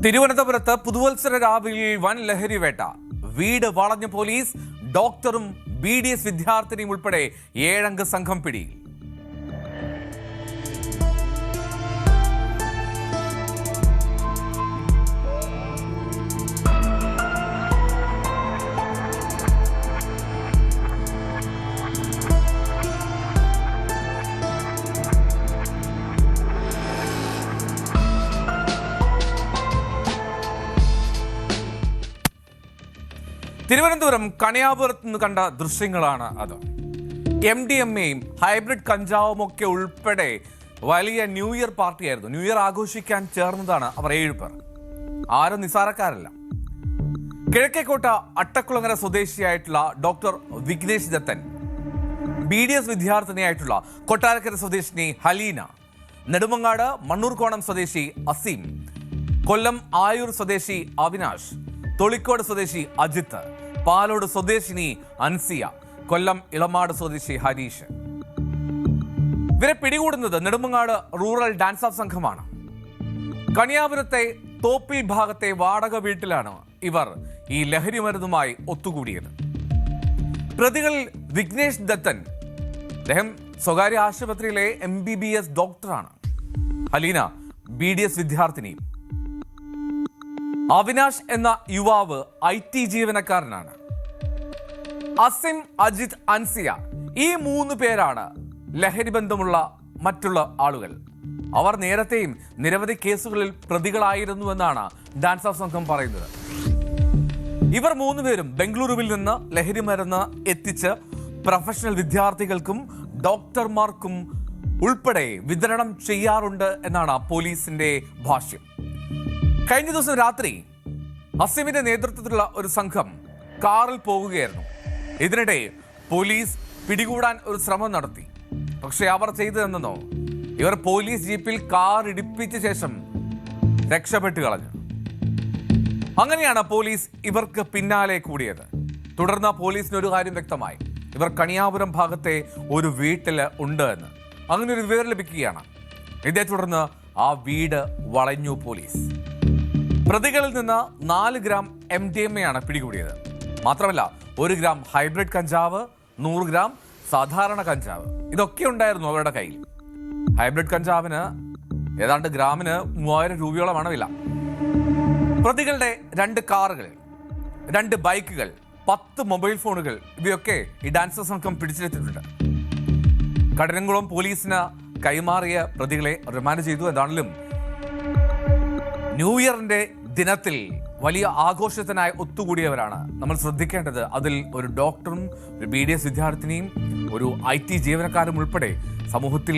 തിരുവനന്തപുരത്ത് പുതുവത്സര രാവിലെ വൻ ലഹരിവേട്ട. വീട് വളഞ്ഞ പോലീസ്, ഡോക്ടറും BDS വിദ്യാർത്ഥിനിയും ഉൾപ്പെടെ 7 അംഗ സംഘം പിടിയിൽ. തിരുവനന്തപുരം കണിയാപുരത്ത് നിന്ന് കണ്ട ദൃശ്യങ്ങളാണ് അത്. MDMAയും ഹൈബ്രിഡ് കഞ്ചാവും ഒക്കെ ഉൾപ്പെടെ വലിയ ന്യൂ ഇയർ പാർട്ടിയായിരുന്നു. ന്യൂ ഇയർ ആഘോഷിക്കാൻ ചേർന്നതാണ് അവർ 7 പേർ. ആരും നിസാരക്കാരല്ല. കിഴക്കേക്കോട്ട അട്ടക്കുളങ്ങര സ്വദേശിയായിട്ടുള്ള ഡോക്ടർ വിഘ്നേഷ് ദത്തൻ, BDS വിദ്യാർത്ഥിനിയായിട്ടുള്ള കൊട്ടാരക്കര സ്വദേശിനി ഹലീന, നെടുമങ്ങാട് മണ്ണൂർക്കോണം സ്വദേശി അസീം, കൊല്ലം ആയൂർ സ്വദേശി അവിനാഷ്, തൊളിക്കോട് സ്വദേശി അജിത്ത്, പാലോട് സ്വദേശിനി അൻസിയ, കൊല്ലം ഇളമാട് സ്വദേശി ഹരീഷ്. ഇവരെ പിടികൂടുന്നത് നെടുമങ്ങാട് റൂറൽ ഡാൻസ് ഓഫ് സംഘമാണ്. കണിയാപുരത്തെ തോപ്പിൽ ഭാഗത്തെ വാടക വീട്ടിലാണ് ഇവർ ഈ ലഹരി മരുന്നുമായി ഒത്തുകൂടിയത്. പ്രതികളിൽ വിഘ്നേഷ് ദത്തൻ, അദ്ദേഹം സ്വകാര്യ ആശുപത്രിയിലെ MBBS ഡോക്ടറാണ്. ഹലീന BDS വിദ്യാർത്ഥിനിയും. അവിനാഷ് എന്ന യുവാവ് IT ജീവനക്കാരനാണ്. അസിം, അജിത്, അൻസിയ, ഈ 3 പേരാണ് ലഹരി ബന്ധമുള്ള മറ്റുള്ള ആളുകൾ. അവർ നേരത്തെയും നിരവധി കേസുകളിൽ പ്രതികളായിരുന്നുവെന്നാണ് ഡാൻസ് ഓഫ് സംഘം പറയുന്നത്. ഇവർ 3 പേരും ബംഗളൂരുവിൽ നിന്ന് ലഹരി മരുന്ന് എത്തിച്ച് പ്രൊഫഷണൽ വിദ്യാർത്ഥികൾക്കും ഡോക്ടർമാർക്കും ഉൾപ്പെടെ വിതരണം ചെയ്യാറുണ്ട് എന്നാണ് പോലീസിന്റെ ഭാഷ്യം. കഴിഞ്ഞ ദിവസം രാത്രി അസീമിന്റെ നേതൃത്വത്തിലുള്ള ഒരു സംഘം കാറിൽ പോകുകയായിരുന്നു. ഇതിനിടെ പോലീസ് പിടികൂടാൻ ഒരു ശ്രമം നടത്തി. പക്ഷെ അവർ ചെയ്തതെന്നോ, ഇവർ പോലീസ് ജീപ്പിൽ കാർ ഇടിപ്പിച്ച ശേഷം രക്ഷപ്പെട്ടു കളഞ്ഞു. അങ്ങനെയാണ് പോലീസ് ഇവർക്ക് പിന്നാലെ കൂടിയത്. തുടർന്ന് പോലീസിന് ഒരു കാര്യം വ്യക്തമായി, ഇവർ കണിയാപുരം ഭാഗത്തെ ഒരു വീട്ടിൽ ഉണ്ട് എന്ന്. അങ്ങനെ ഒരു വിവരം ലഭിക്കുകയാണ്. ഇതേ തുടർന്ന് ആ വീട് വളഞ്ഞു പോലീസ്. പ്രതികളിൽ നിന്ന് 4 ഗ്രാം MDMA ആണ് പിടികൂടിയത്. മാത്രമല്ല 1 ഗ്രാം ഹൈബ്രിഡ് കഞ്ചാവ്, 100 ഗ്രാം സാധാരണ കഞ്ചാവ്, ഇതൊക്കെ ഉണ്ടായിരുന്നു അവരുടെ കയ്യിൽ. ഹൈബ്രിഡ് കഞ്ചാവിന് ഏതാണ്ട് ഗ്രാമിന് 3000 രൂപയോളമാണ് വില. പ്രതികളുടെ 2 കാറുകൾ, 2 ബൈക്കുകൾ, 10 മൊബൈൽ ഫോണുകൾ, ഇവയൊക്കെ ഈ ഡാൻസ് സംഘം പിടിച്ചെടുത്തിട്ടുണ്ട്. കഠിനംകുളം പോലീസിന് കൈമാറിയ പ്രതികളെ റിമാൻഡ് ചെയ്തു. എന്താണെങ്കിലും ന്യൂ ഇയറിന്റെ ദിനത്തിൽ വലിയ ആഘോഷത്തിനായി ഒത്തുകൂടിയവരാണ്. നമ്മൾ ശ്രദ്ധിക്കേണ്ടത് അതിൽ ഒരു ഡോക്ടറും, ഒരു BDS വിദ്യാർത്ഥിനിയും, ഒരു IT ജീവനക്കാരും ഉൾപ്പെടെ സമൂഹത്തിൽ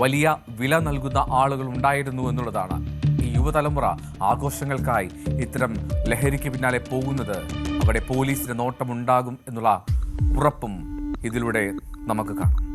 വലിയ വില നൽകുന്ന ആളുകൾ ഉണ്ടായിരുന്നു എന്നുള്ളതാണ്. ഈ യുവതലമുറ ആഘോഷങ്ങൾക്കായി ഇത്തരം ലഹരിക്ക് പിന്നാലെ പോകുന്നത് അവിടെ പോലീസിന് നോട്ടമുണ്ടാകും എന്നുള്ള ഉറപ്പും ഇതിലൂടെ നമുക്ക് കാണാം.